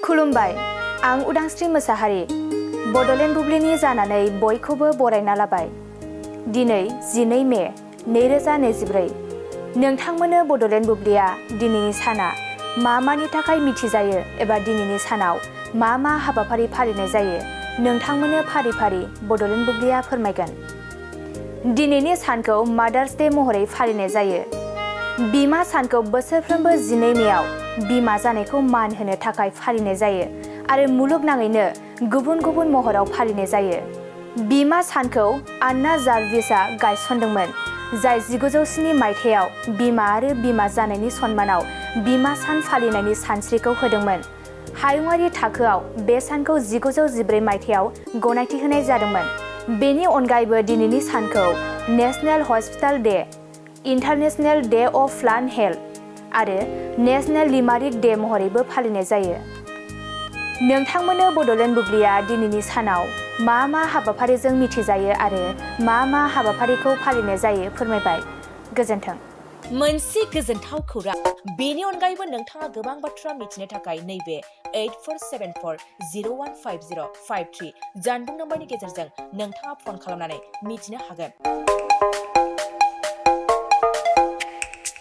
खुलुमबाय, आं उदांस्रि मोसाहारि। बड'लेण्ड बुब्लिनि जानानै बयखौबो बरायना लाबाय। दिनै 12 मे 2024। नोंथांमोननो बड'लेण्ड बुब्लिया दिनैनि साना मानि थाखाय मिथिजायो एबा दिनैनि सानाव मा हाबाफारि फालिनाय जायो नोंथांमोननो फारि फारि बड'लेण्ड बुब्लिया फोरमायगोन। दिनैनि सानखौ मादार्स डे महरै फालिनाय जायो। बिमा सानखौ बोसोरफ्रोमबो 12 मेआव बिमा जानायखौ मान होनो थाखाय फालिनाय जायो आरो मुलुगनाङैनो गुबुन गुबुन महराव फालिनाय जायो। बिमा सानखौ आन्ना जार्विसआ गायसनदोंमोन, जाय 1907 मायथाइयाव बिमा आरो बिमा जानायनि सन्मानाव बिमा सान फालिनायनि सानस्रिखौ होदोंमोन। हायुङारि थाखोआव बे सानखौ 1914 मायथाइयाव गनायथि होनाय जादोंमोन। बेनि अनगायैबो दिनैनि सानखौ national hospital day, international day of plant health आरो नेशनेल लिमारिक डे महरैबो फालिनाय जायो। नोंथांमोननो बड'लेण्ड बुब्लिया दिनैनि सानाव मा हाबाफारिजों मिथिजायो आरो मा हाबाफारिखौ फालिनाय जायो फोरमायबाय। गोजोन्थों। मोनसे गोजोनथाव खौरां। बेनि अनगायैबो नोंथाङा गोबां बाथ्रा मिथिनो थाखाय नैबे 8474015053 जानबुं नम्बरनि गेजेरजों नोंथाङा फन खालामनानै मिथिनो हागोन।